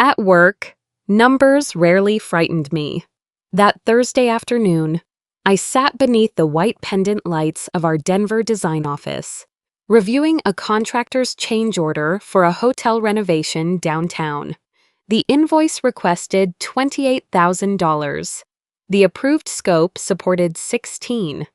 At work, numbers rarely frightened me. That Thursday afternoon, I sat beneath the white pendant lights of our Denver design office, reviewing a contractor's change order for a hotel renovation downtown. The invoice requested $28,000. The approved scope supported 16.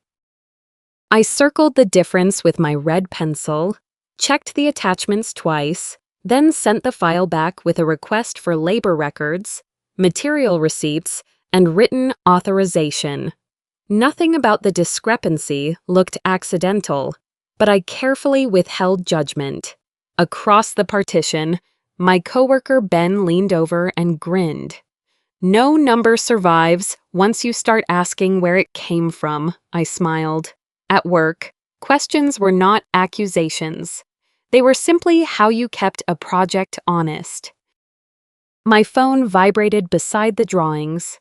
I circled the difference with my red pencil, checked the attachments twice, then sent the file back with a request for labor records, material receipts, and written authorization. Nothing about the discrepancy looked accidental, but I carefully withheld judgment. Across the partition, my coworker Ben leaned over and grinned. "No number survives once you start asking where it came from," I smiled. At work, questions were not accusations. They were simply how you kept a project honest. My phone vibrated beside the drawings.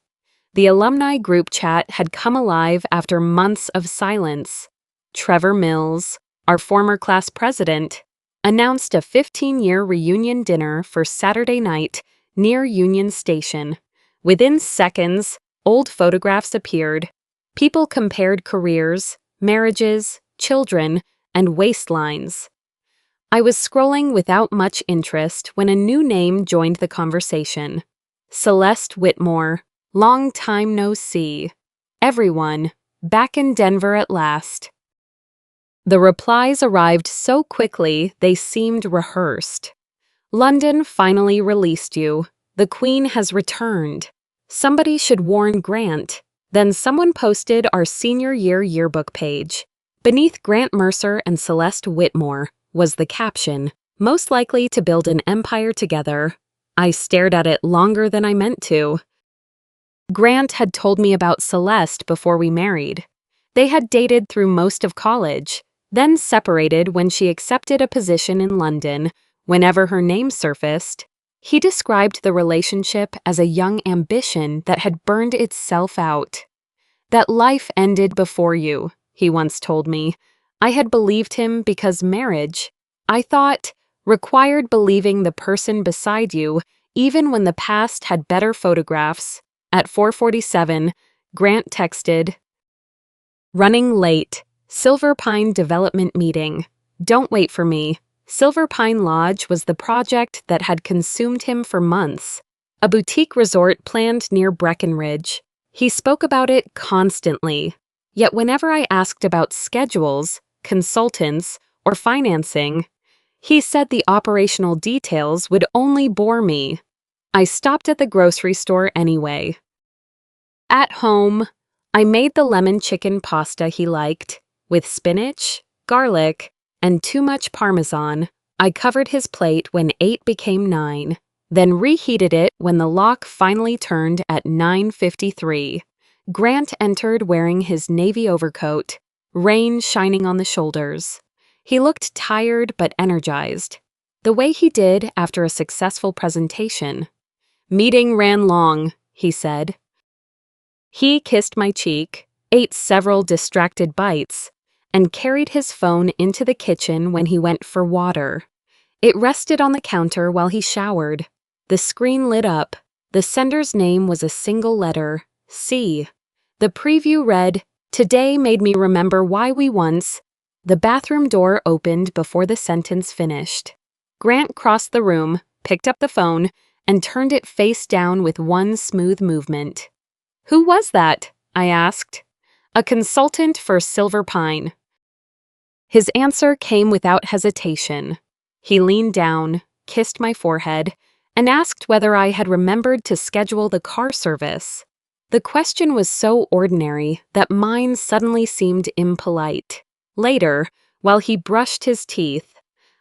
The alumni group chat had come alive after months of silence. Trevor Mills, our former class president, announced a 15-year reunion dinner for Saturday night near Union Station. Within seconds, old photographs appeared. People compared careers, marriages, children, and waistlines. I was scrolling without much interest when a new name joined the conversation. Celeste Whitmore. Long time no see. Everyone, back in Denver at last. The replies arrived so quickly they seemed rehearsed. London finally released you. The Queen has returned. Somebody should warn Grant. Then someone posted our senior year yearbook page. Beneath Grant Mercer and Celeste Whitmore was the caption, "Most likely to build an empire together." I stared at it longer than I meant to. Grant had told me about Celeste before we married. They had dated through most of college, then separated when she accepted a position in London. Whenever her name surfaced, he described the relationship as a young ambition that had burned itself out. "That life ended before you," he once told me. I had believed him because marriage, I thought, required believing the person beside you even when the past had better photographs. At 4:47, Grant texted, "Running late. Silver Pine Development Meeting. Don't wait for me." Silver Pine Lodge was the project that had consumed him for months, a boutique resort planned near Breckenridge. He spoke about it constantly. Yet whenever I asked about schedules, consultants, or financing, he said the operational details would only bore me. I stopped at the grocery store anyway. At home, I made the lemon chicken pasta he liked, with spinach, garlic, and too much Parmesan. I covered his plate when 8 became 9, then reheated it when the lock finally turned at 9:53. Grant entered wearing his navy overcoat, rain shining on the shoulders. He looked tired but energized, the way he did after a successful presentation. "Meeting ran long," he said. He kissed my cheek, ate several distracted bites, and carried his phone into the kitchen when he went for water. It rested on the counter while he showered. The screen lit up. The sender's name was a single letter, C. The preview read, "Today made me remember why we once." The bathroom door opened before the sentence finished. Grant crossed the room, picked up the phone, and turned it face down with one smooth movement. "Who was that?" I asked. "A consultant for Silver Pine." His answer came without hesitation. He leaned down, kissed my forehead, and asked whether I had remembered to schedule the car service. The question was so ordinary that mine suddenly seemed impolite. Later, while he brushed his teeth,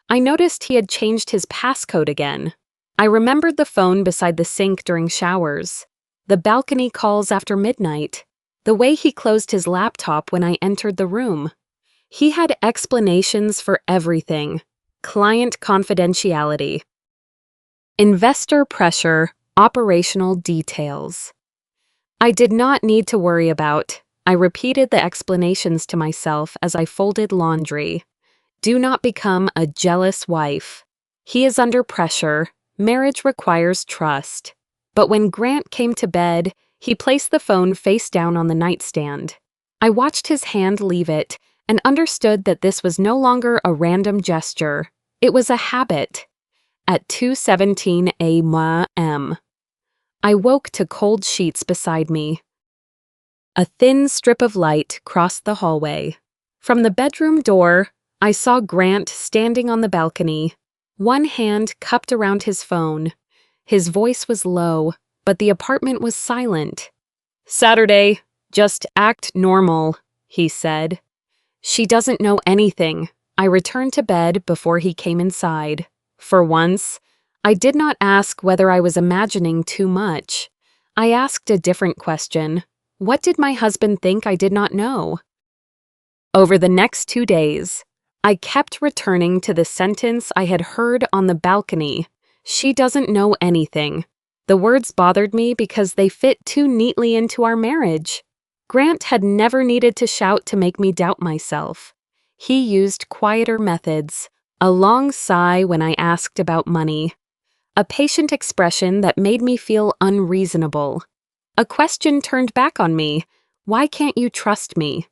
I noticed he had changed his passcode again. I remembered the phone beside the sink during showers, the balcony calls after midnight, the way he closed his laptop when I entered the room. He had explanations for everything. Client confidentiality, investor pressure, operational details. I did not need to worry about. I repeated the explanations to myself as I folded laundry. Do not become a jealous wife. He is under pressure. Marriage requires trust. But when Grant came to bed, he placed the phone face down on the nightstand. I watched his hand leave it and understood that this was no longer a random gesture. It was a habit. At 2:17 a.m., I woke to cold sheets beside me. A thin strip of light crossed the hallway. From the bedroom door, I saw Grant standing on the balcony, one hand cupped around his phone. His voice was low, but the apartment was silent. "Saturday, just act normal," he said. "She doesn't know anything." I returned to bed before he came inside. For once, I did not ask whether I was imagining too much. I asked a different question. What did my husband think I did not know? Over the next 2 days, I kept returning to the sentence I had heard on the balcony. "She doesn't know anything." The words bothered me because they fit too neatly into our marriage. Grant had never needed to shout to make me doubt myself. He used quieter methods, a long sigh when I asked about money, a patient expression that made me feel unreasonable. A question turned back on me. "Why can't you trust me?"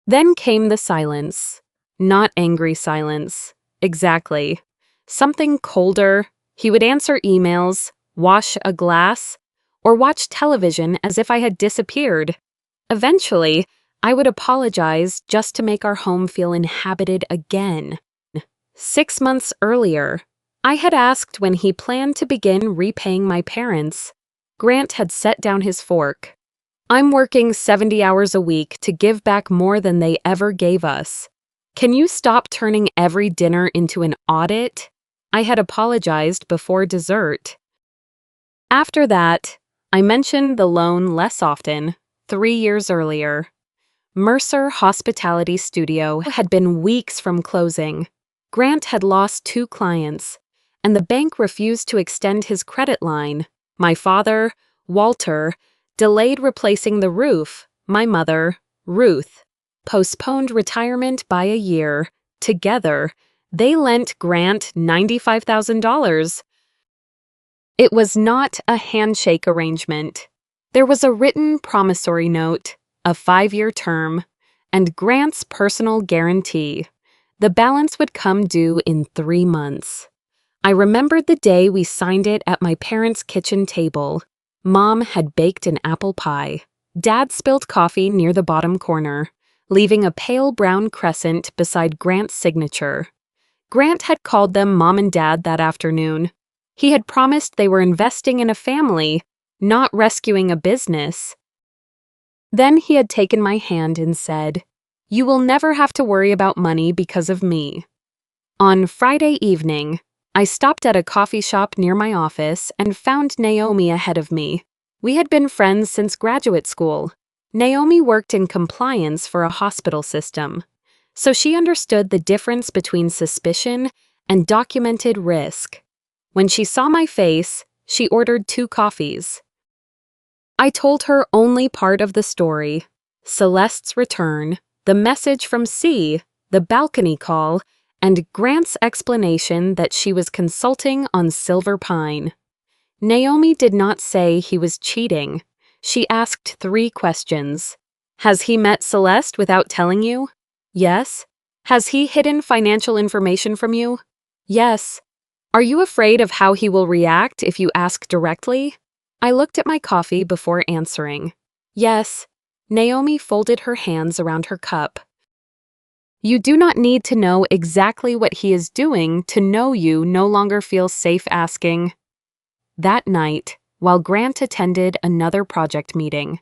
Then came the silence. Not angry silence. Exactly. Something colder. He would answer emails, wash a glass, or watch television as if I had disappeared. Eventually, I would apologize just to make our home feel inhabited again. 6 months earlier, I had asked when he planned to begin repaying my parents. Grant had set down his fork. "I'm working 70 hours a week to give back more than they ever gave us. Can you stop turning every dinner into an audit?" I had apologized before dessert. After that, I mentioned the loan less often. 3 years earlier, Mercer Hospitality Studio had been weeks from closing. Grant had lost 2 clients, and the bank refused to extend his credit line. My father, Walter, delayed replacing the roof. My mother, Ruth, postponed retirement by a year. Together, they lent Grant $95,000. It was not a handshake arrangement. There was a written promissory note, a 5-year term, and Grant's personal guarantee. The balance would come due in 3 months. I remembered the day we signed it at my parents' kitchen table. Mom had baked an apple pie. Dad spilled coffee near the bottom corner, leaving a pale brown crescent beside Grant's signature. Grant had called them Mom and Dad that afternoon. He had promised they were investing in a family, not rescuing a business. Then he had taken my hand and said, "You will never have to worry about money because of me." On Friday evening, I stopped at a coffee shop near my office and found Naomi ahead of me. We had been friends since graduate school. Naomi worked in compliance for a hospital system, so she understood the difference between suspicion and documented risk. When she saw my face, she ordered 2 coffees. I told her only part of the story: Celeste's return, the message from C, the balcony call, and Grant's explanation that she was consulting on Silver Pine. Naomi did not say he was cheating. She asked 3 questions. "Has he met Celeste without telling you?" "Yes." "Has he hidden financial information from you?" "Yes." "Are you afraid of how he will react if you ask directly?" I looked at my coffee before answering. "Yes." Naomi folded her hands around her cup. "You do not need to know exactly what he is doing to know you no longer feel safe asking." That night, while Grant attended another project meeting,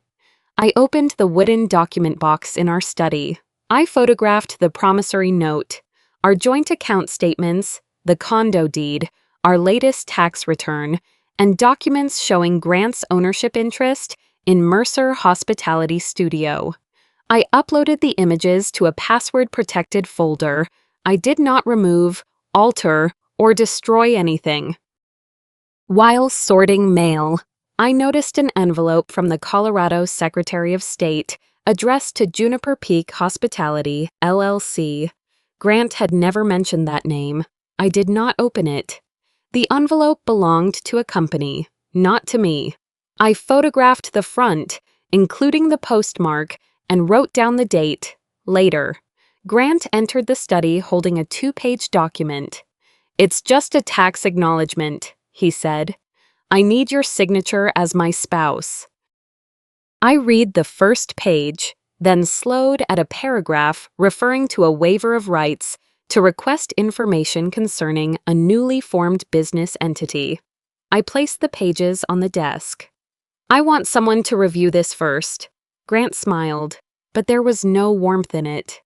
I opened the wooden document box in our study. I photographed the promissory note, our joint account statements, the condo deed, our latest tax return, and documents showing Grant's ownership interest in Mercer Hospitality Studio. I uploaded the images to a password-protected folder. I did not remove, alter, or destroy anything. While sorting mail, I noticed an envelope from the Colorado Secretary of State addressed to Juniper Peak Hospitality, LLC. Grant had never mentioned that name. I did not open it. The envelope belonged to a company, not to me. I photographed the front, including the postmark, and wrote down the date, later. Grant entered the study holding a 2-page document. "It's just a tax acknowledgement," he said. "I need your signature as my spouse." I read the first page, then slowed at a paragraph referring to a waiver of rights to request information concerning a newly formed business entity. I placed the pages on the desk. "I want someone to review this first." Grant smiled, but there was no warmth in it.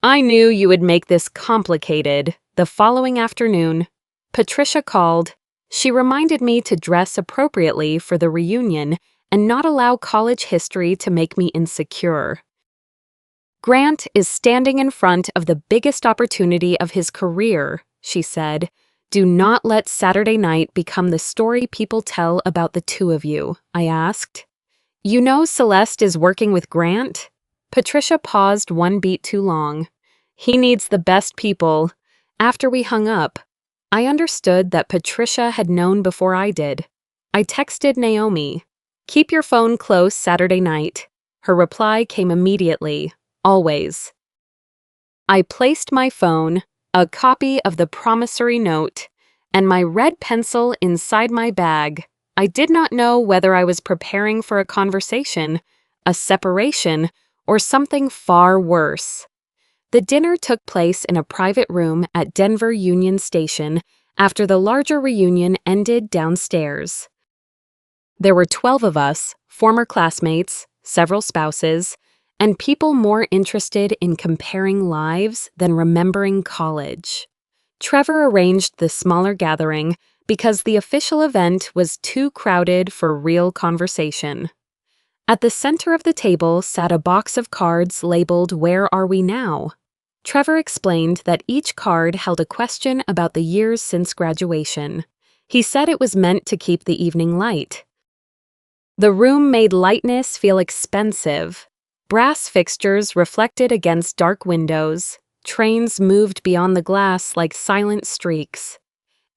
"I knew you would make this complicated." The following afternoon, Patricia called. She reminded me to dress appropriately for the reunion and not allow college history to make me insecure. "Grant is standing in front of the biggest opportunity of his career," she said. "Do not let Saturday night become the story people tell about the two of you," I asked. "You know Celeste is working with Grant?" Patricia paused one beat too long. "He needs the best people." After we hung up, I understood that Patricia had known before I did. I texted Naomi, "Keep your phone close Saturday night." Her reply came immediately, "Always." I placed my phone, a copy of the promissory note, and my red pencil inside my bag. I did not know whether I was preparing for a conversation, a separation, or something far worse. The dinner took place in a private room at Denver Union Station after the larger reunion ended downstairs. There were 12 of us, former classmates, several spouses, and people more interested in comparing lives than remembering college. Trevor arranged the smaller gathering because the official event was too crowded for real conversation. At the center of the table sat a box of cards labeled "Where Are We Now?" Trevor explained that each card held a question about the years since graduation. He said it was meant to keep the evening light. The room made lightness feel expensive. Brass fixtures reflected against dark windows. Trains moved beyond the glass like silent streaks.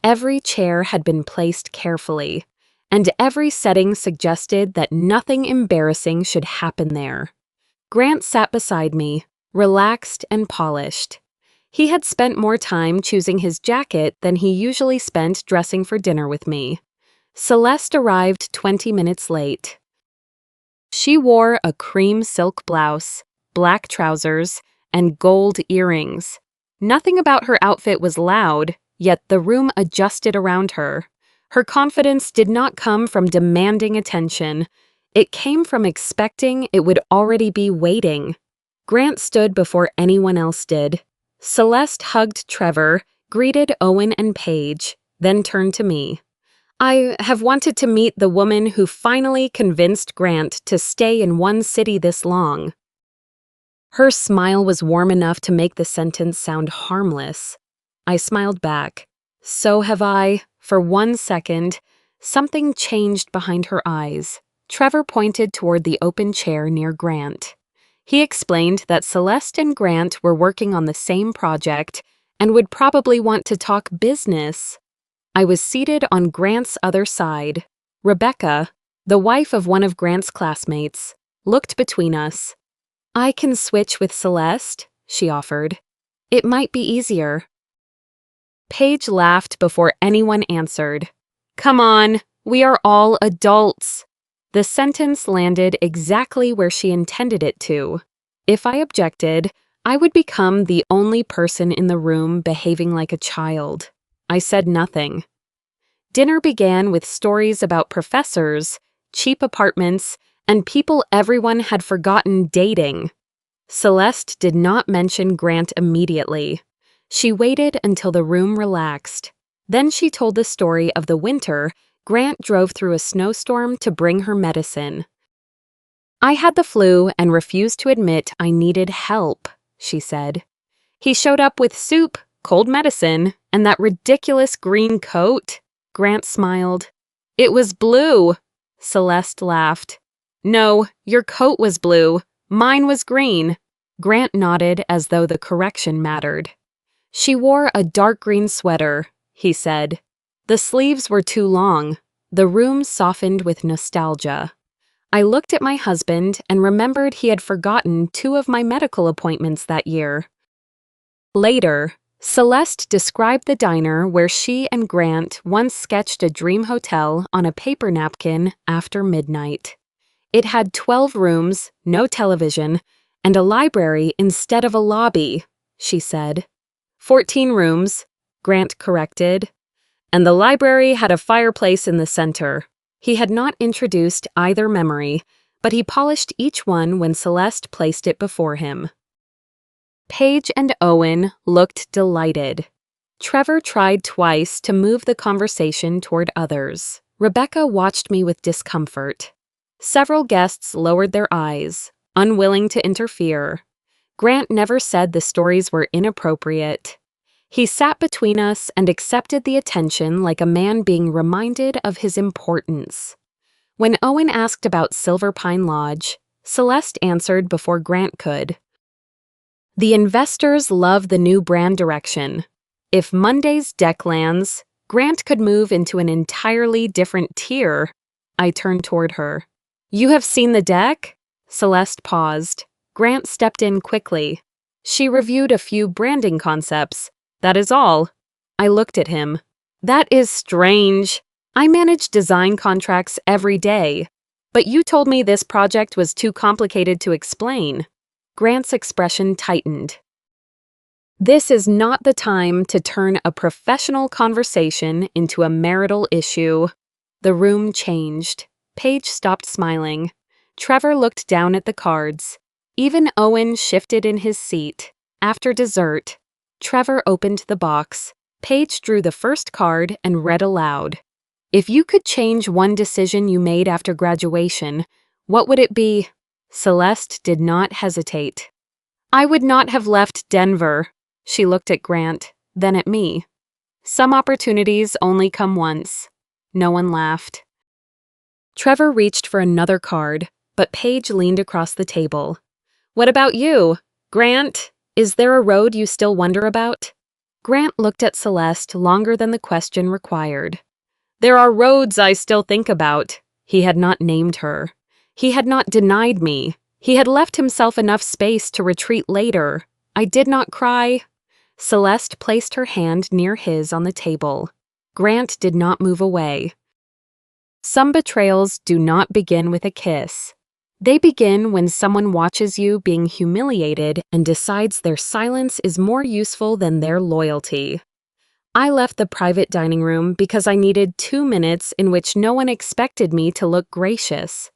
Every chair had been placed carefully, and every setting suggested that nothing embarrassing should happen there. Grant sat beside me, relaxed and polished. He had spent more time choosing his jacket than he usually spent dressing for dinner with me. Celeste arrived 20 minutes late. She wore a cream silk blouse, black trousers, and gold earrings. Nothing about her outfit was loud, yet the room adjusted around her. Her confidence did not come from demanding attention. It came from expecting it would already be waiting. Grant stood before anyone else did. Celeste hugged Trevor, greeted Owen and Paige, then turned to me. "I have wanted to meet the woman who finally convinced Grant to stay in one city this long." Her smile was warm enough to make the sentence sound harmless. I smiled back. "So have I." For 1 second, something changed behind her eyes. Trevor pointed toward the open chair near Grant. He explained that Celeste and Grant were working on the same project and would probably want to talk business. I was seated on Grant's other side. Rebecca, the wife of one of Grant's classmates, looked between us. "I can switch with Celeste," she offered. "It might be easier." Paige laughed before anyone answered. "Come on, we are all adults." The sentence landed exactly where she intended it to. If I objected, I would become the only person in the room behaving like a child. I said nothing. Dinner began with stories about professors, cheap apartments, and people everyone had forgotten dating. Celeste did not mention Grant immediately. She waited until the room relaxed. Then she told the story of the winter Grant drove through a snowstorm to bring her medicine. "I had the flu and refused to admit I needed help," she said. "He showed up with soup, cold medicine, and that ridiculous green coat." Grant smiled. "It was blue." Celeste laughed. "No, your coat was blue. Mine was green." Grant nodded as though the correction mattered. "She wore a dark green sweater," he said. The sleeves were too long. The room softened with nostalgia. I looked at my husband and remembered he had forgotten 2 of my medical appointments that year. Later, Celeste described the diner where she and Grant once sketched a dream hotel on a paper napkin after midnight. It had 12 rooms, no television, and a library instead of a lobby, she said. 14 rooms, Grant corrected. And the library had a fireplace in the center. He had not introduced either memory, but he polished each one when Celeste placed it before him. Paige and Owen looked delighted. Trevor tried twice to move the conversation toward others. Rebecca watched me with discomfort. Several guests lowered their eyes, unwilling to interfere. Grant never said the stories were inappropriate. He sat between us and accepted the attention like a man being reminded of his importance. When Owen asked about Silver Pine Lodge, Celeste answered before Grant could. The investors love the new brand direction. If Monday's deck lands, Grant could move into an entirely different tier. I turned toward her. You have seen the deck? Celeste paused. Grant stepped in quickly. She reviewed a few branding concepts. That is all. I looked at him. That is strange. I manage design contracts every day. But you told me this project was too complicated to explain. Grant's expression tightened. This is not the time to turn a professional conversation into a marital issue. The room changed. Paige stopped smiling. Trevor looked down at the cards. Even Owen shifted in his seat. After dessert, Trevor opened the box. Paige drew the first card and read aloud. If you could change one decision you made after graduation, what would it be? Celeste did not hesitate. I would not have left Denver. She looked at Grant, then at me. Some opportunities only come once. No one laughed. Trevor reached for another card, but Paige leaned across the table. What about you, Grant? Is there a road you still wonder about? Grant looked at Celeste longer than the question required. There are roads I still think about. He had not named her. He had not denied me. He had left himself enough space to retreat later. I did not cry. Celeste placed her hand near his on the table. Grant did not move away. Some betrayals do not begin with a kiss. They begin when someone watches you being humiliated and decides their silence is more useful than their loyalty. I left the private dining room because I needed 2 minutes in which no one expected me to look gracious.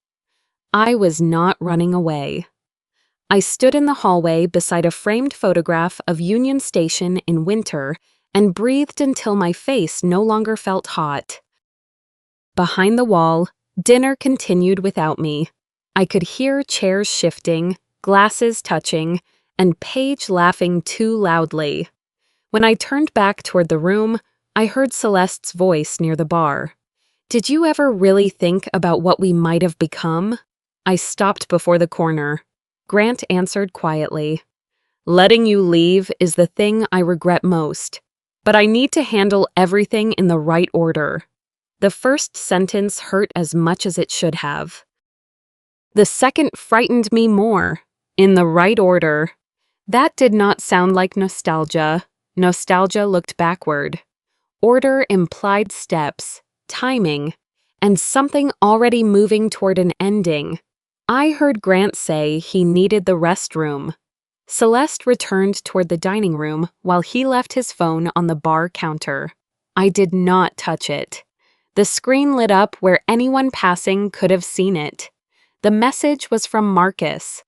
I was not running away. I stood in the hallway beside a framed photograph of Union Station in winter and breathed until my face no longer felt hot. Behind the wall, dinner continued without me. I could hear chairs shifting, glasses touching, and Paige laughing too loudly. When I turned back toward the room, I heard Celeste's voice near the bar. Did you ever really think about what we might have become? I stopped before the corner. Grant answered quietly. Letting you leave is the thing I regret most, but I need to handle everything in the right order. The first sentence hurt as much as it should have. The second frightened me more. In the right order. That did not sound like nostalgia. Nostalgia looked backward. Order implied steps, timing, and something already moving toward an ending. I heard Grant say he needed the restroom. Celeste returned toward the dining room while he left his phone on the bar counter. I did not touch it. The screen lit up where anyone passing could have seen it. The message was from Marcus.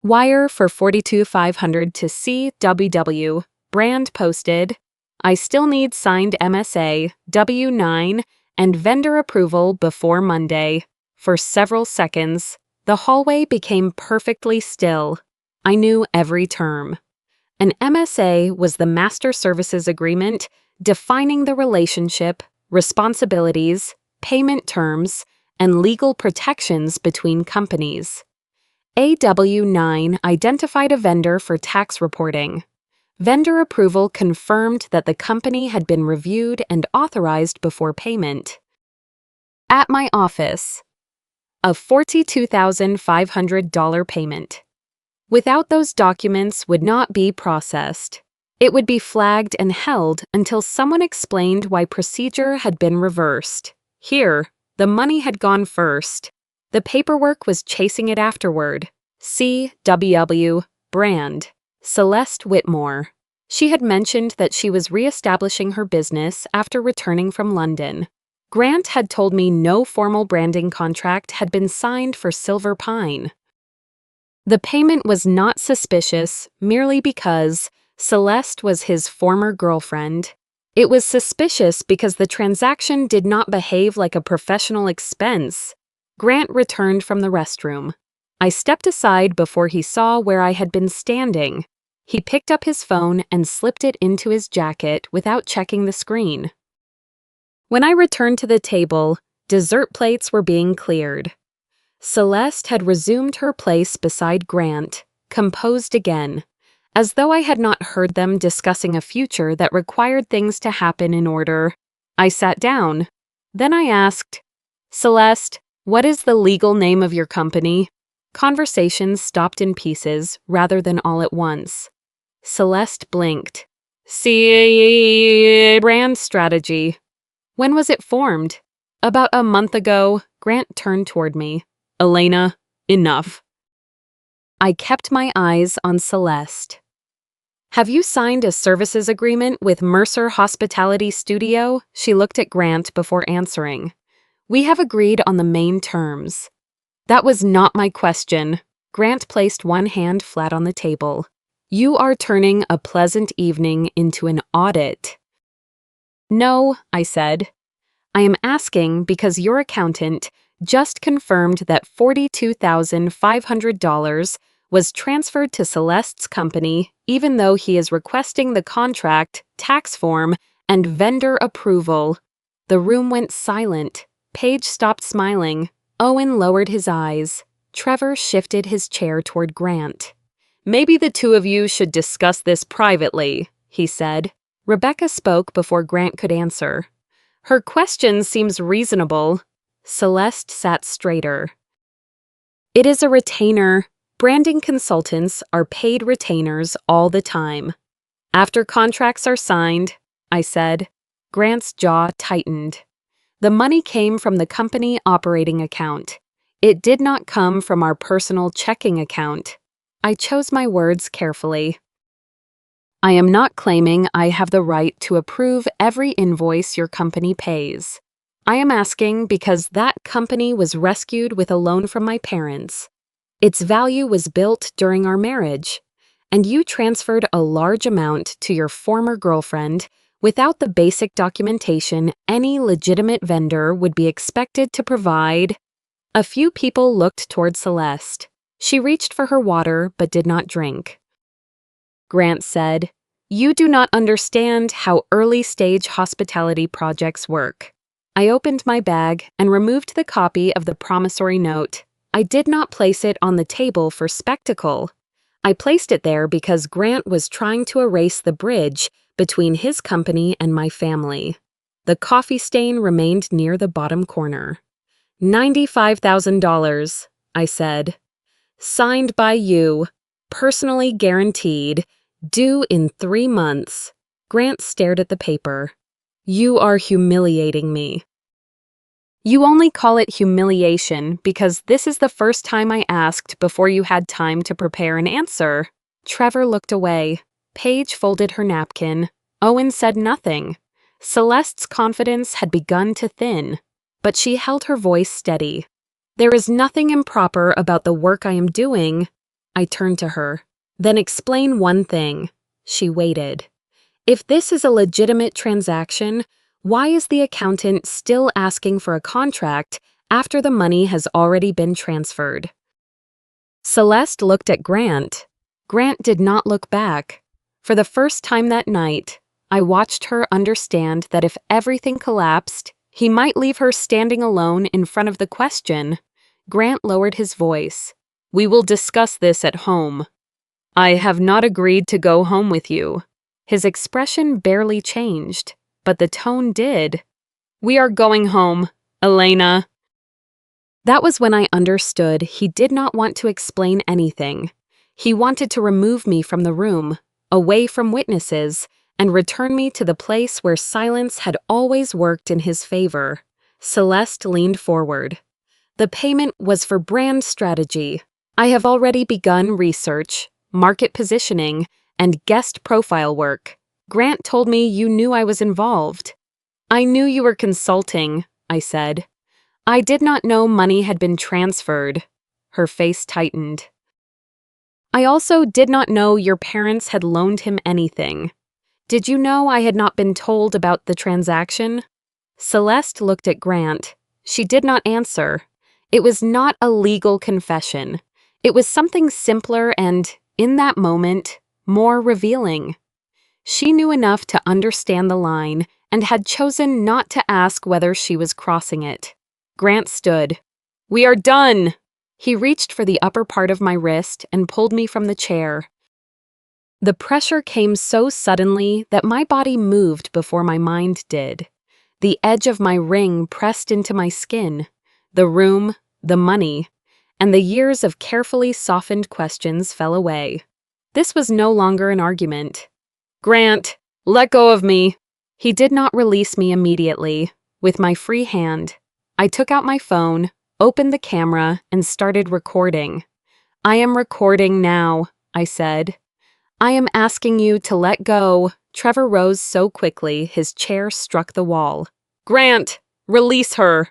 Wire for $42,500 to CWW. Brand posted. I still need signed MSA, W-9, and vendor approval before Monday. For several seconds, the hallway became perfectly still. I knew every term. An MSA was the Master Services Agreement defining the relationship, responsibilities, payment terms, and legal protections between companies. A W-9 identified a vendor for tax reporting. Vendor approval confirmed that the company had been reviewed and authorized before payment. At my office, a $42,500 payment. Without those documents would not be processed. It would be flagged and held until someone explained why procedure had been reversed. Here, the money had gone first. The paperwork was chasing it afterward. C.W. Brand. Celeste Whitmore. She had mentioned that she was reestablishing her business after returning from London. Grant had told me no formal branding contract had been signed for Silver Pine. The payment was not suspicious merely because Celeste was his former girlfriend. It was suspicious because the transaction did not behave like a professional expense. Grant returned from the restroom. I stepped aside before he saw where I had been standing. He picked up his phone and slipped it into his jacket without checking the screen. When I returned to the table, dessert plates were being cleared. Celeste had resumed her place beside Grant, composed again, as though I had not heard them discussing a future that required things to happen in order. I sat down. Then I asked, "Celeste, what is the legal name of your company?" Conversations stopped in pieces rather than all at once. Celeste blinked. Brand strategy. When was it formed? About a month ago. Grant turned toward me. Elena, enough. I kept my eyes on Celeste. Have you signed a services agreement with Mercer Hospitality Studio? She looked at Grant before answering. We have agreed on the main terms. That was not my question. Grant placed one hand flat on the table. You are turning a pleasant evening into an audit. No, I said. I am asking because your accountant just confirmed that $42,500 was transferred to Celeste's company, even though he is requesting the contract, tax form, and vendor approval. The room went silent. Paige stopped smiling. Owen lowered his eyes. Trevor shifted his chair toward Grant. Maybe the two of you should discuss this privately, he said. Rebecca spoke before Grant could answer. Her question seems reasonable. Celeste sat straighter. It is a retainer. Branding consultants are paid retainers all the time. After contracts are signed, I said. Grant's jaw tightened. The money came from the company operating account. It did not come from our personal checking account. I chose my words carefully. I am not claiming I have the right to approve every invoice your company pays. I am asking because that company was rescued with a loan from my parents. Its value was built during our marriage, and you transferred a large amount to your former girlfriend without the basic documentation any legitimate vendor would be expected to provide. A few people looked toward Celeste. She reached for her water but did not drink. Grant said, You do not understand how early-stage hospitality projects work. I opened my bag and removed the copy of the promissory note. I did not place it on the table for spectacle. I placed it there because Grant was trying to erase the bridge between his company and my family. The coffee stain remained near the bottom corner. $95,000, I said. Signed by you, personally guaranteed, due in 3 months. Grant stared at the paper. You are humiliating me. You only call it humiliation because this is the first time I asked before you had time to prepare an answer. Trevor looked away. Paige folded her napkin. Owen said nothing. Celeste's confidence had begun to thin, but she held her voice steady. There is nothing improper about the work I am doing. I turned to her. Then explain one thing. She waited. If this is a legitimate transaction, why is the accountant still asking for a contract after the money has already been transferred? Celeste looked at Grant. Grant did not look back. For the first time that night, I watched her understand that if everything collapsed, he might leave her standing alone in front of the question. Grant lowered his voice. We will discuss this at home. I have not agreed to go home with you. His expression barely changed, but the tone did. We are going home, Elena. That was when I understood he did not want to explain anything. He wanted to remove me from the room, away from witnesses, and return me to the place where silence had always worked in his favor. Celeste leaned forward. The payment was for brand strategy. I have already begun research, market positioning, and guest profile work. Grant told me you knew I was involved. I knew you were consulting, I said. I did not know money had been transferred. Her face tightened. I also did not know your parents had loaned him anything. Did you know I had not been told about the transaction? Celeste looked at Grant. She did not answer. It was not a legal confession. It was something simpler and, in that moment, more revealing. She knew enough to understand the line and had chosen not to ask whether she was crossing it. Grant stood. We are done! He reached for the upper part of my wrist and pulled me from the chair. The pressure came so suddenly that my body moved before my mind did. The edge of my ring pressed into my skin. The room, the money, and the years of carefully softened questions fell away. This was no longer an argument. Grant, let go of me. He did not release me immediately. With my free hand, I took out my phone, opened the camera, and started recording. I am recording now, I said. I am asking you to let go. Trevor rose so quickly his chair struck the wall. Grant, release her.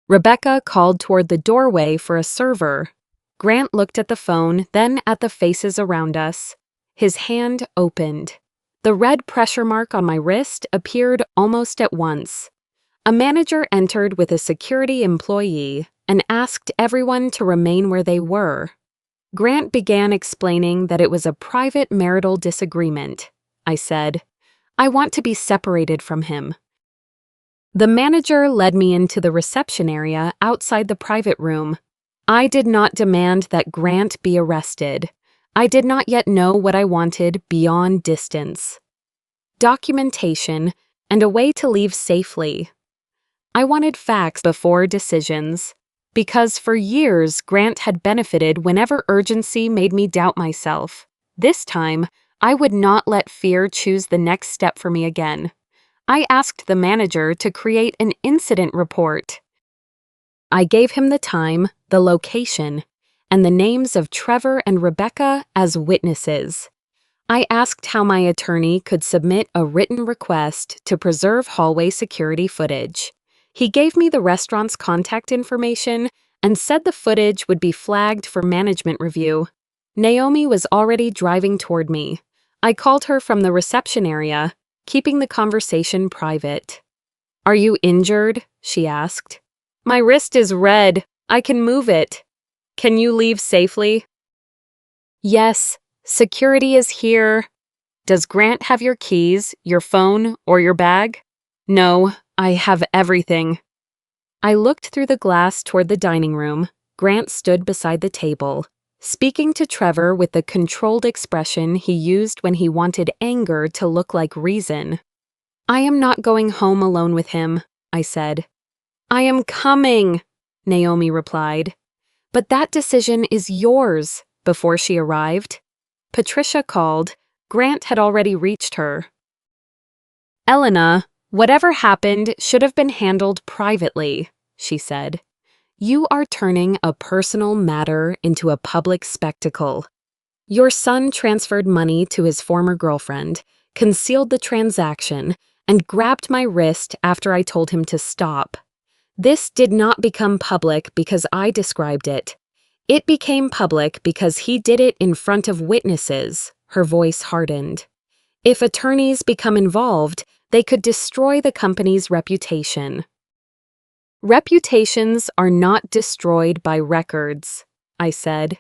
Rebecca called toward the doorway for a server. Grant looked at the phone, then at the faces around us. His hand opened. The red pressure mark on my wrist appeared almost at once. A manager entered with a security employee and asked everyone to remain where they were. Grant began explaining that it was a private marital disagreement. I said, I want to be separated from him. The manager led me into the reception area outside the private room. I did not demand that Grant be arrested. I did not yet know what I wanted beyond distance. Documentation and a way to leave safely. I wanted facts before decisions, because for years Grant had benefited whenever urgency made me doubt myself. This time, I would not let fear choose the next step for me again. I asked the manager to create an incident report. I gave him the time, the location, and the names of Trevor and Rebecca as witnesses. I asked how my attorney could submit a written request to preserve hallway security footage. He gave me the restaurant's contact information and said the footage would be flagged for management review. Naomi was already driving toward me. I called her from the reception area, keeping the conversation private. Are you injured? She asked. My wrist is red. I can move it. Can you leave safely? Yes, security is here. Does Grant have your keys, your phone, or your bag? No, I have everything. I looked through the glass toward the dining room. Grant stood beside the table, speaking to Trevor with the controlled expression he used when he wanted anger to look like reason. I am not going home alone with him, I said. I am coming, Naomi replied. But that decision is yours. Before she arrived, Patricia called. Grant had already reached her. Elena, whatever happened should have been handled privately, she said. You are turning a personal matter into a public spectacle. Your son transferred money to his former girlfriend, concealed the transaction, and grabbed my wrist after I told him to stop. This did not become public because I described it. It became public because he did it in front of witnesses. Her voice hardened. If attorneys become involved, they could destroy the company's reputation. Reputations are not destroyed by records, I said.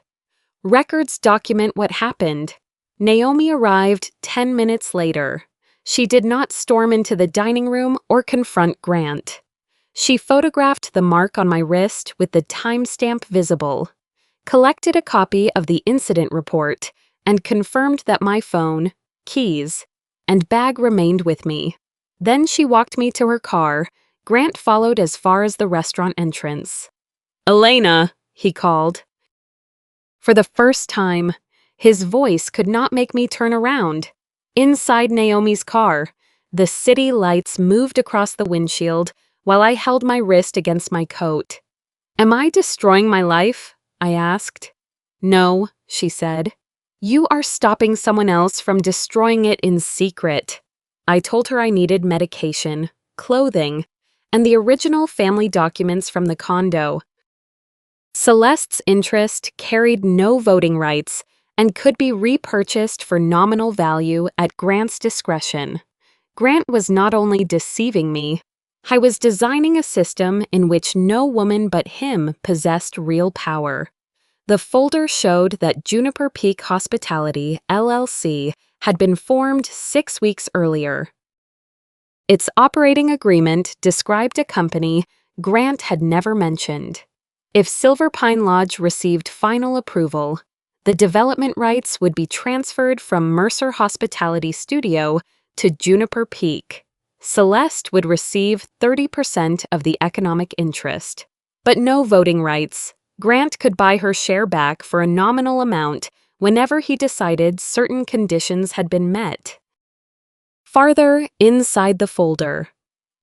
Records document what happened. Naomi arrived 10 minutes later. She did not storm into the dining room or confront Grant. She photographed the mark on my wrist with the timestamp visible, collected a copy of the incident report, and confirmed that my phone, keys, and bag remained with me. Then she walked me to her car. Grant followed as far as the restaurant entrance. "Elena," he called. For the first time, his voice could not make me turn around. Inside Naomi's car, the city lights moved across the windshield while I held my wrist against my coat. "Am I destroying my life?" I asked. "No," she said. "You are stopping someone else from destroying it in secret." I told her I needed medication, clothing, and the original family documents from the condo. Celeste's interest carried no voting rights and could be repurchased for nominal value at Grant's discretion. Grant was not only deceiving me, I was designing a system in which no woman but him possessed real power. The folder showed that Juniper Peak Hospitality, LLC, had been formed 6 weeks earlier. Its operating agreement described a company Grant had never mentioned. If Silver Pine Lodge received final approval, the development rights would be transferred from Mercer Hospitality Studio to Juniper Peak. Celeste would receive 30% of the economic interest, but no voting rights. Grant could buy her share back for a nominal amount whenever he decided certain conditions had been met. Farther inside the folder,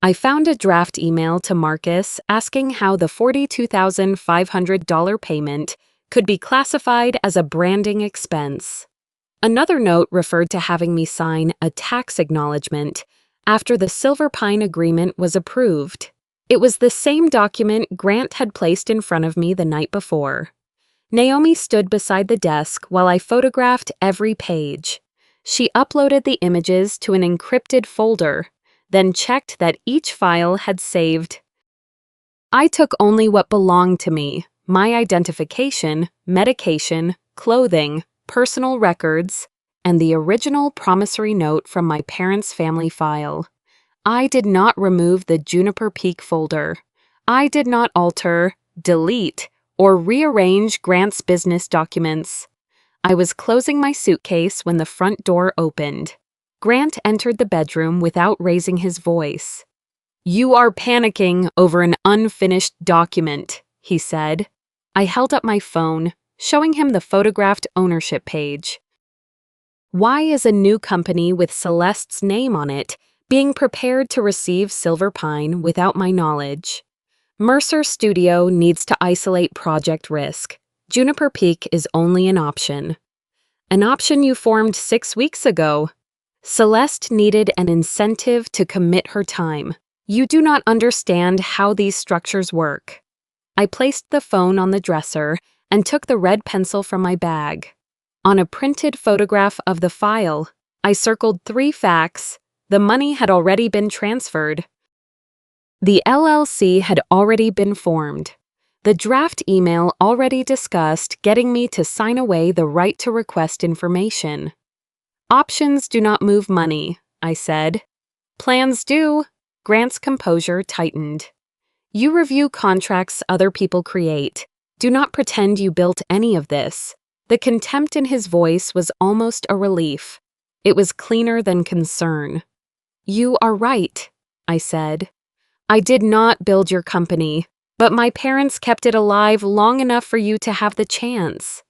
I found a draft email to Marcus asking how the $42,500 payment could be classified as a branding expense. Another note referred to having me sign a tax acknowledgement after the Silver Pine agreement was approved. It was the same document Grant had placed in front of me the night before. Naomi stood beside the desk while I photographed every page. She uploaded the images to an encrypted folder, then checked that each file had saved. I took only what belonged to me: my identification, medication, clothing, personal records, and the original promissory note from my parents' family file. I did not remove the Juniper Peak folder. I did not alter, delete, or rearrange Grant's business documents. I was closing my suitcase when the front door opened. Grant entered the bedroom without raising his voice. "You are panicking over an unfinished document," he said. I held up my phone, showing him the photographed ownership page. Why is a new company with Celeste's name on it being prepared to receive Silver Pine without my knowledge? Mercer Studio needs to isolate project risk. Juniper Peak is only an option. An option you formed 6 weeks ago. Celeste needed an incentive to commit her time. You do not understand how these structures work. I placed the phone on the dresser and took the red pencil from my bag. On a printed photograph of the file, I circled 3 facts. The money had already been transferred. The LLC had already been formed. The draft email already discussed getting me to sign away the right to request information. Options do not move money, I said. Plans do. Grant's composure tightened. You review contracts other people create. Do not pretend you built any of this. The contempt in his voice was almost a relief. It was cleaner than concern. You are right, I said. I did not build your company, but my parents kept it alive long enough for you to have the chance.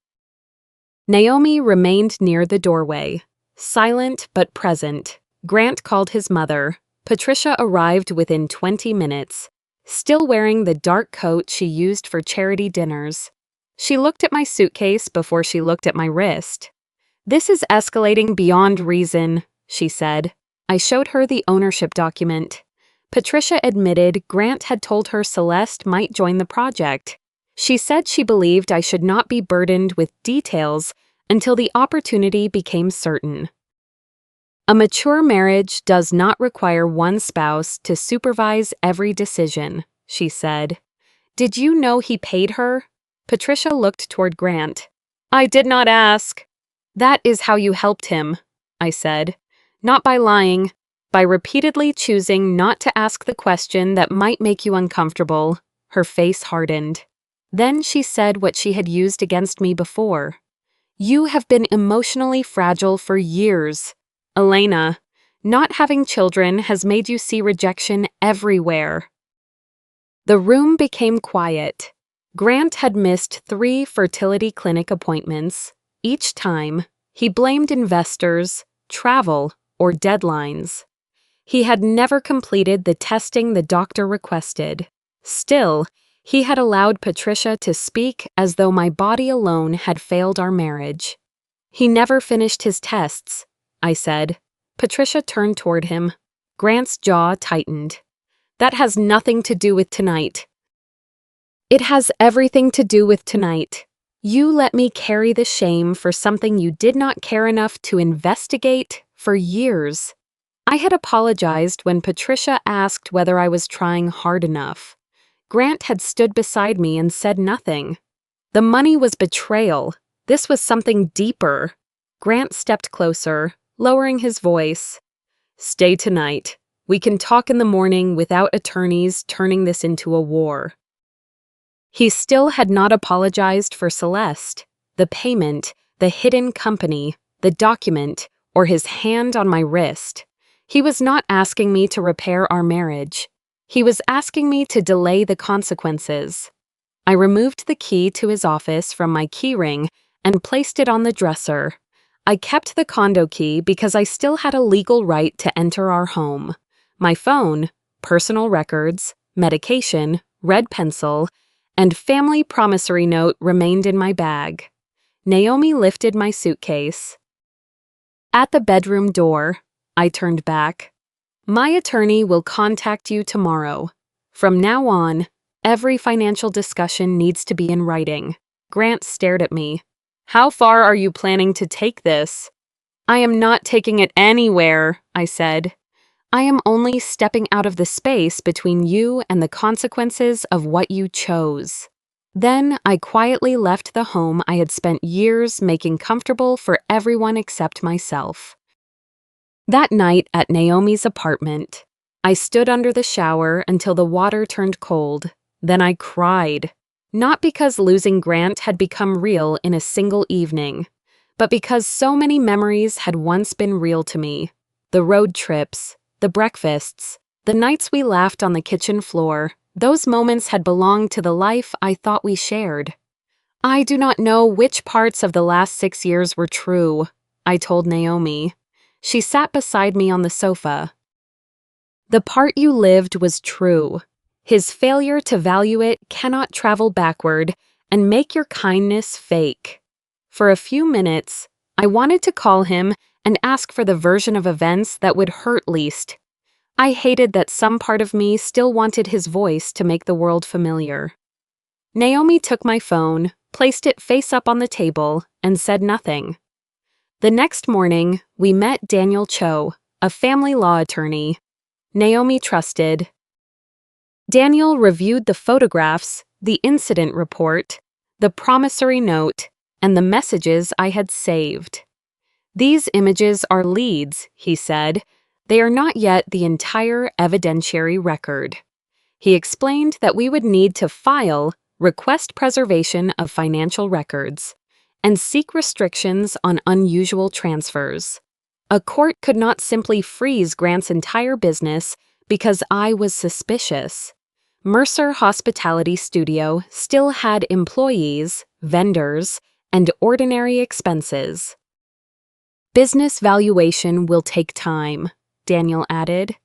Naomi remained near the doorway, silent but present. Grant called his mother. Patricia arrived within 20 minutes, still wearing the dark coat she used for charity dinners. She looked at my suitcase before she looked at my wrist. "This is escalating beyond reason," she said. I showed her the ownership document. Patricia admitted Grant had told her Celeste might join the project. She said she believed I should not be burdened with details until the opportunity became certain. A mature marriage does not require one spouse to supervise every decision, she said. Did you know he paid her? Patricia looked toward Grant. I did not ask. That is how you helped him, I said. Not by lying, by repeatedly choosing not to ask the question that might make you uncomfortable. Her face hardened. Then she said what she had used against me before. You have been emotionally fragile for years. Elena, not having children has made you see rejection everywhere. The room became quiet. Grant had missed 3 fertility clinic appointments. Each time, he blamed investors, travel, or deadlines. He had never completed the testing the doctor requested. Still, he had allowed Patricia to speak as though my body alone had failed our marriage. He never finished his tests, I said. Patricia turned toward him. Grant's jaw tightened. That has nothing to do with tonight. It has everything to do with tonight. You let me carry the shame for something you did not care enough to investigate for years. I had apologized when Patricia asked whether I was trying hard enough. Grant had stood beside me and said nothing. The money was betrayal. This was something deeper. Grant stepped closer, lowering his voice. Stay tonight. We can talk in the morning without attorneys turning this into a war. He still had not apologized for Celeste, the payment, the hidden company, the document, or his hand on my wrist. He was not asking me to repair our marriage. He was asking me to delay the consequences. I removed the key to his office from my keyring and placed it on the dresser. I kept the condo key because I still had a legal right to enter our home. My phone, personal records, medication, red pencil, and family promissory note remained in my bag. Naomi lifted my suitcase. At the bedroom door, I turned back. My attorney will contact you tomorrow. From now on, every financial discussion needs to be in writing. Grant stared at me. How far are you planning to take this? I am not taking it anywhere, I said. I am only stepping out of the space between you and the consequences of what you chose. Then I quietly left the home I had spent years making comfortable for everyone except myself. That night at Naomi's apartment, I stood under the shower until the water turned cold. Then I cried. Not because losing Grant had become real in a single evening, but because so many memories had once been real to me. The road trips, the breakfasts, the nights we laughed on the kitchen floor, those moments had belonged to the life I thought we shared. I do not know which parts of the last 6 years were true, I told Naomi. She sat beside me on the sofa. The part you lived was true. His failure to value it cannot travel backward and make your kindness fake. For a few minutes, I wanted to call him and ask for the version of events that would hurt least. I hated that some part of me still wanted his voice to make the world familiar. Naomi took my phone, placed it face up on the table, and said nothing. The next morning, we met Daniel Cho, a family law attorney. Naomi trusted. Daniel reviewed the photographs, the incident report, the promissory note, and the messages I had saved. These images are leads, he said. They are not yet the entire evidentiary record. He explained that we would need to file, request preservation of financial records, and seek restrictions on unusual transfers. A court could not simply freeze Grant's entire business because I was suspicious. Mercer Hospitality Studio still had employees, vendors, and ordinary expenses. Business valuation will take time, Daniel added.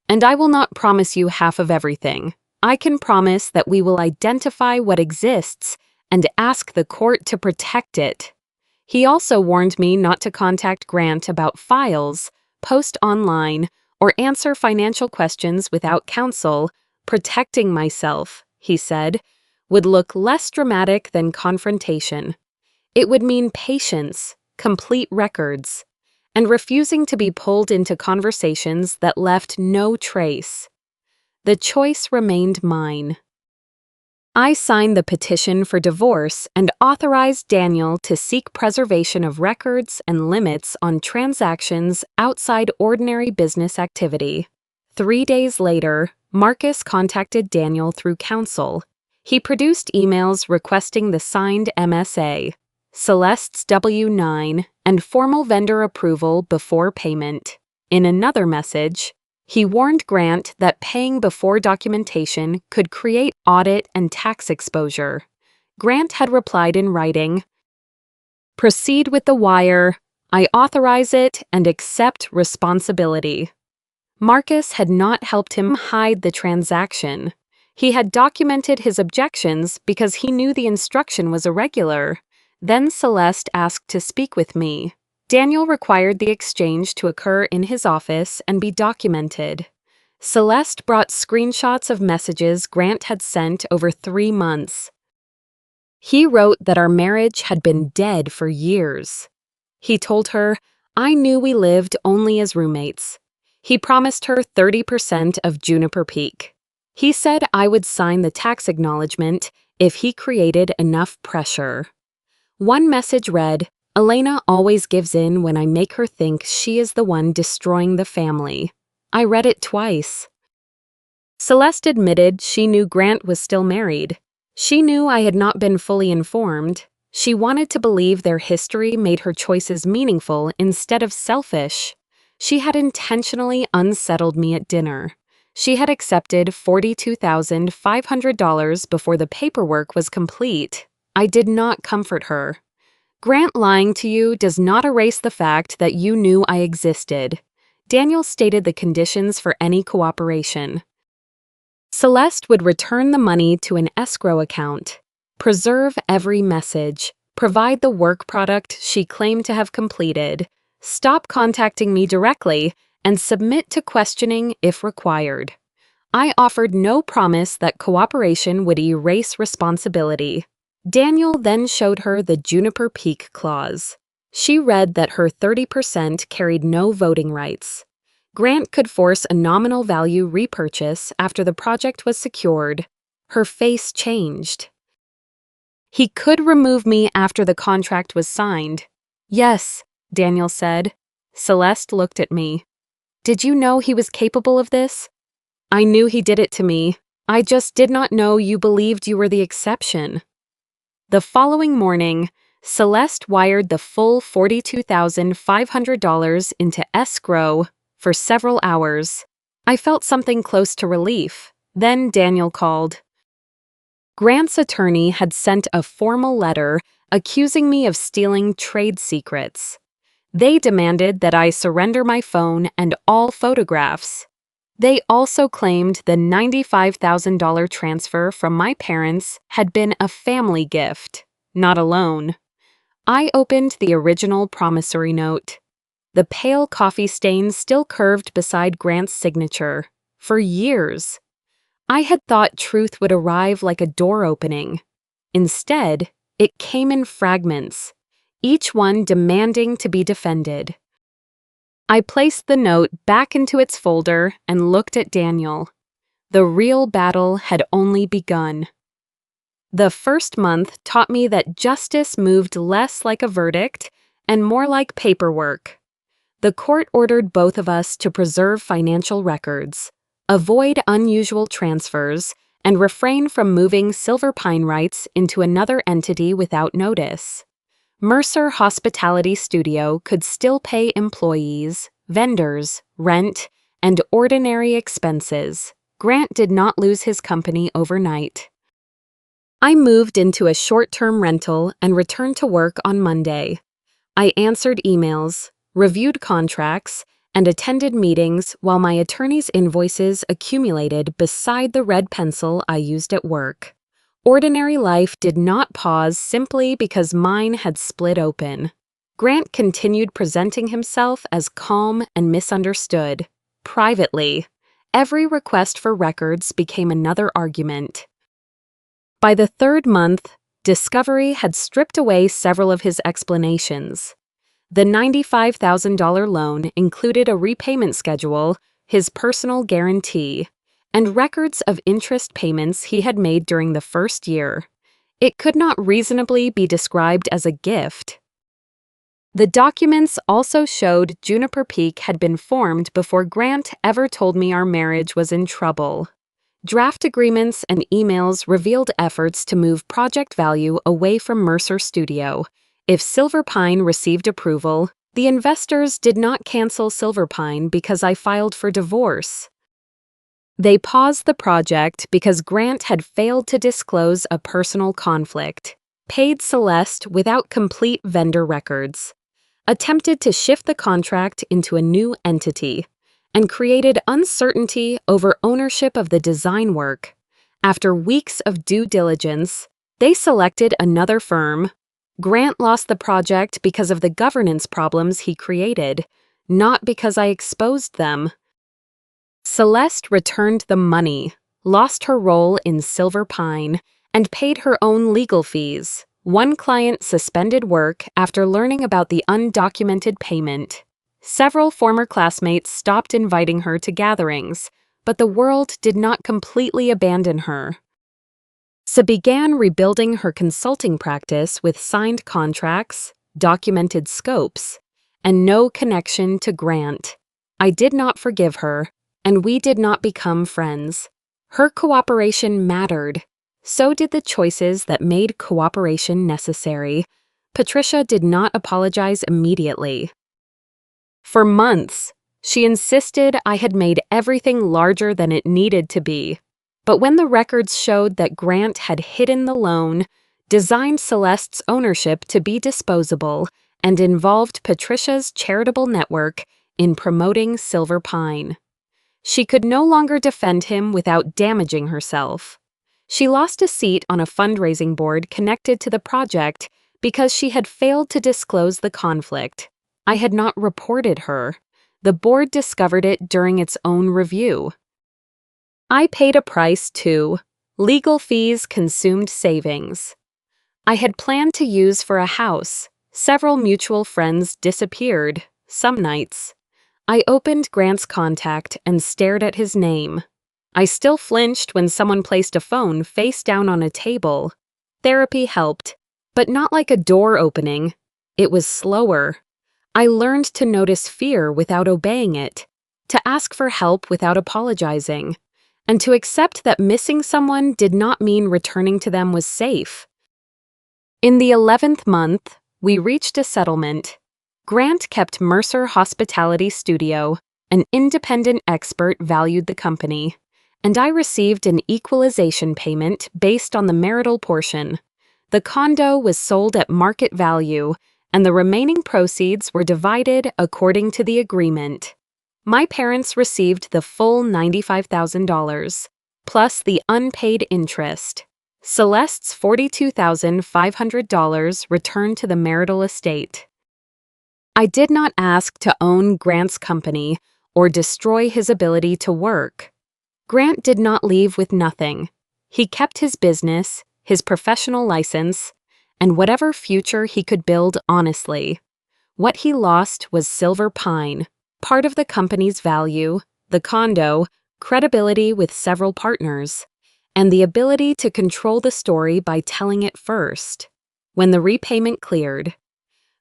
And I will not promise you half of everything. I can promise that we will identify what exists and ask the court to protect it. He also warned me not to contact Grant about files, post online, or answer financial questions without counsel. Protecting myself, he said, would look less dramatic than confrontation. It would mean patience, complete records, and refusing to be pulled into conversations that left no trace. The choice remained mine. I signed the petition for divorce and authorized Daniel to seek preservation of records and limits on transactions outside ordinary business activity. 3 days later, Marcus contacted Daniel through counsel. He produced emails requesting the signed MSA. Celeste's W-9, and formal vendor approval before payment. In another message, he warned Grant that paying before documentation could create audit and tax exposure. Grant had replied in writing, "Proceed with the wire. I authorize it and accept responsibility." Marcus had not helped him hide the transaction. He had documented his objections because he knew the instruction was irregular. Then Celeste asked to speak with me. Daniel required the exchange to occur in his office and be documented. Celeste brought screenshots of messages Grant had sent over 3 months. He wrote that our marriage had been dead for years. He told her, "I knew we lived only as roommates." He promised her 30% of Juniper Peak. He said I would sign the tax acknowledgement if he created enough pressure. One message read, "Elena always gives in when I make her think she is the one destroying the family." I read it twice. Celeste admitted she knew Grant was still married. She knew I had not been fully informed. She wanted to believe their history made her choices meaningful instead of selfish. She had intentionally unsettled me at dinner. She had accepted $42,500 before the paperwork was complete. I did not comfort her. Grant lying to you does not erase the fact that you knew I existed. Daniel stated the conditions for any cooperation. Celeste would return the money to an escrow account, preserve every message, provide the work product she claimed to have completed, stop contacting me directly, and submit to questioning if required. I offered no promise that cooperation would erase responsibility. Daniel then showed her the Juniper Peak clause. She read that her 30% carried no voting rights. Grant could force a nominal value repurchase after the project was secured. Her face changed. He could remove me after the contract was signed. Yes, Daniel said. Celeste looked at me. Did you know he was capable of this? I knew he did it to me. I just did not know you believed you were the exception. The following morning, Celeste wired the full $42,500 into escrow for several hours. I felt something close to relief. Then Daniel called. Grant's attorney had sent a formal letter accusing me of stealing trade secrets. They demanded that I surrender my phone and all photographs. They also claimed the $95,000 transfer from my parents had been a family gift, not a loan. I opened the original promissory note. The pale coffee stain still curved beside Grant's signature. For years, I had thought truth would arrive like a door opening. Instead, it came in fragments, each one demanding to be defended. I placed the note back into its folder and looked at Daniel. The real battle had only begun. The first month taught me that justice moved less like a verdict and more like paperwork. The court ordered both of us to preserve financial records, avoid unusual transfers, and refrain from moving Silver Pine rights into another entity without notice. Mercer Hospitality Studio could still pay employees, vendors, rent, and ordinary expenses. Grant did not lose his company overnight. I moved into a short-term rental and returned to work on Monday. I answered emails, reviewed contracts, and attended meetings while my attorney's invoices accumulated beside the red pencil I used at work. Ordinary life did not pause simply because mine had split open. Grant continued presenting himself as calm and misunderstood. Privately, every request for records became another argument. By the third month, discovery had stripped away several of his explanations. The $95,000 loan included a repayment schedule, his personal guarantee, and records of interest payments he had made during the first year. It could not reasonably be described as a gift. The documents also showed Juniper Peak had been formed before Grant ever told me our marriage was in trouble. Draft agreements and emails revealed efforts to move project value away from Mercer Studio, If Silverpine received approval, the investors did not cancel Silverpine because I filed for divorce. They paused the project because Grant had failed to disclose a personal conflict, paid Celeste without complete vendor records, attempted to shift the contract into a new entity, and created uncertainty over ownership of the design work. After weeks of due diligence, they selected another firm. Grant lost the project because of the governance problems he created, not because I exposed them. Celeste returned the money, lost her role in Silverpine, and paid her own legal fees. One client suspended work after learning about the undocumented payment. Several former classmates stopped inviting her to gatherings, but the world did not completely abandon her. She began rebuilding her consulting practice with signed contracts, documented scopes, and no connection to Grant. I did not forgive her, and we did not become friends. Her cooperation mattered. So did the choices that made cooperation necessary. Patricia did not apologize immediately. For months, she insisted I had made everything larger than it needed to be. But when the records showed that Grant had hidden the loan, designed Celeste's ownership to be disposable, and involved Patricia's charitable network in promoting Silverpine, she could no longer defend him without damaging herself. She lost a seat on a fundraising board connected to the project because she had failed to disclose the conflict. I had not reported her. The board discovered it during its own review. I paid a price too. Legal fees consumed savings I had planned to use for a house. Several mutual friends disappeared, some nights. I opened Grant's contact and stared at his name. I still flinched when someone placed a phone face down on a table. Therapy helped, but not like a door opening. It was slower. I learned to notice fear without obeying it, to ask for help without apologizing, and to accept that missing someone did not mean returning to them was safe. In the 11th month, we reached a settlement. Grant kept Mercer Hospitality Studio. An independent expert valued the company, and I received an equalization payment based on the marital portion. The condo was sold at market value, and the remaining proceeds were divided according to the agreement. My parents received the full $95,000, plus the unpaid interest. Celeste's $42,500 returned to the marital estate. I did not ask to own Grant's company or destroy his ability to work. Grant did not leave with nothing. He kept his business, his professional license, and whatever future he could build honestly. What he lost was Silverpine, part of the company's value, the condo, credibility with several partners, and the ability to control the story by telling it first. When the repayment cleared,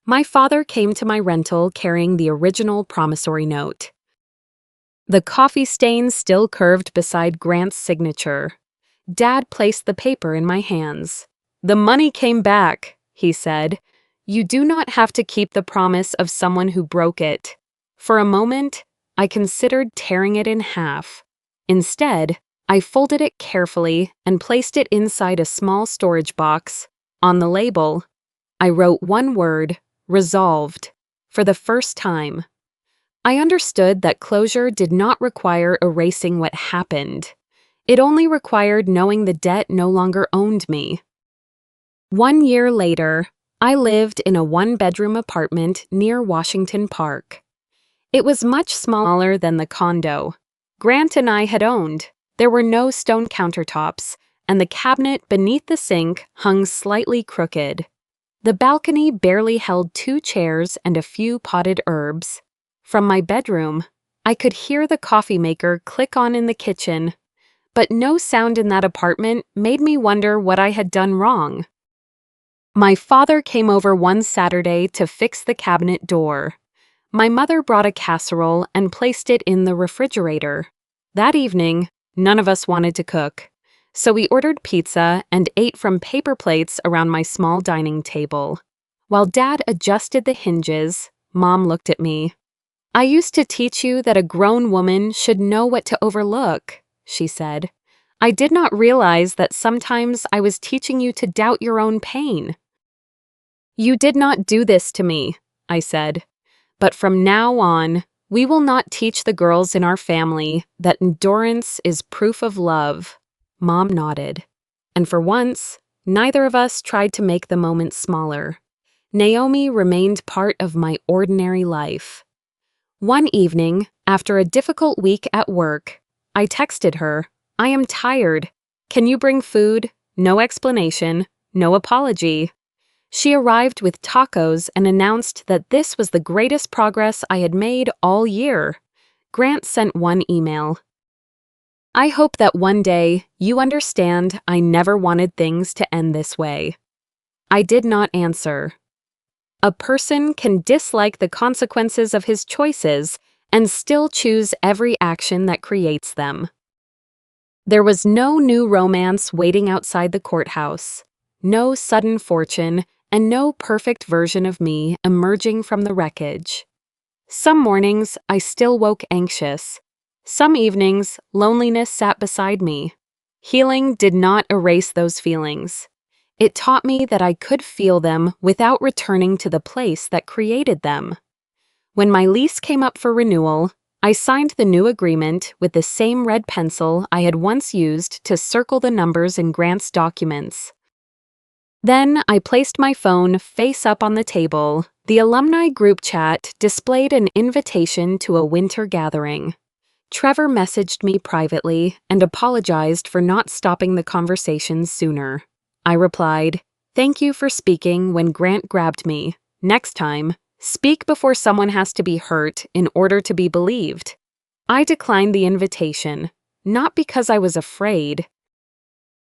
my father came to my rental carrying the original promissory note. The coffee stains still curved beside Grant's signature. Dad placed the paper in my hands. "The money came back," he said. "You do not have to keep the promise of someone who broke it." For a moment, I considered tearing it in half. Instead, I folded it carefully and placed it inside a small storage box. On the label, I wrote one word: resolved. For the first time, I understood that closure did not require erasing what happened. It only required knowing the debt no longer owned me. 1 year later, I lived in a one-bedroom apartment near Washington Park. It was much smaller than the condo Grant and I had owned. There were no stone countertops, and the cabinet beneath the sink hung slightly crooked. The balcony barely held 2 chairs and a few potted herbs. From my bedroom, I could hear the coffee maker click on in the kitchen, but no sound in that apartment made me wonder what I had done wrong. My father came over one Saturday to fix the cabinet door. My mother brought a casserole and placed it in the refrigerator. That evening, none of us wanted to cook, so we ordered pizza and ate from paper plates around my small dining table. While Dad adjusted the hinges, Mom looked at me. "I used to teach you that a grown woman should know what to overlook," she said. "I did not realize that sometimes I was teaching you to doubt your own pain." "You did not do this to me," I said. "But from now on, we will not teach the girls in our family that endurance is proof of love." Mom nodded. And for once, neither of us tried to make the moment smaller. Naomi remained part of my ordinary life. One evening, after a difficult week at work, I texted her, "I am tired. Can you bring food?" No explanation, no apology. She arrived with tacos and announced that this was the greatest progress I had made all year. Grant sent one email. "I hope that one day you understand I never wanted things to end this way." I did not answer. A person can dislike the consequences of his choices and still choose every action that creates them. There was no new romance waiting outside the courthouse, no sudden fortune, and no perfect version of me emerging from the wreckage. Some mornings, I still woke anxious. Some evenings, loneliness sat beside me. Healing did not erase those feelings. It taught me that I could feel them without returning to the place that created them. When my lease came up for renewal, I signed the new agreement with the same red pencil I had once used to circle the numbers in Grant's documents. Then I placed my phone face up on the table. The alumni group chat displayed an invitation to a winter gathering. Trevor messaged me privately and apologized for not stopping the conversation sooner. I replied, "Thank you for speaking when Grant grabbed me. Next time, speak before someone has to be hurt in order to be believed." I declined the invitation, not because I was afraid.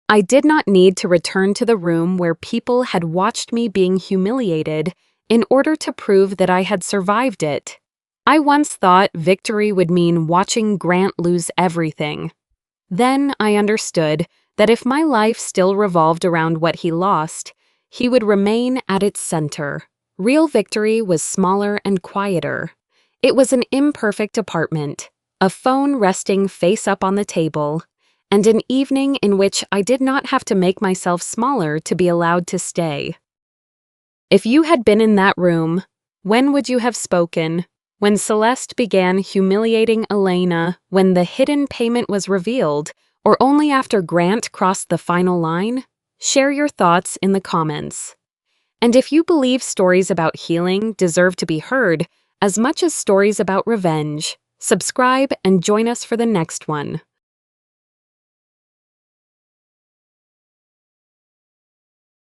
I did not need to return to the room where people had watched me being humiliated in order to prove that I had survived it. I once thought victory would mean watching Grant lose everything. Then I understood that if my life still revolved around what he lost, he would remain at its center. Real victory was smaller and quieter. It was an imperfect apartment, a phone resting face up on the table, and an evening in which I did not have to make myself smaller to be allowed to stay. If you had been in that room, when would you have spoken? When Celeste began humiliating Elena, when the hidden payment was revealed, or only after Grant crossed the final line? Share your thoughts in the comments. And if you believe stories about healing deserve to be heard as much as stories about revenge, subscribe and join us for the next one.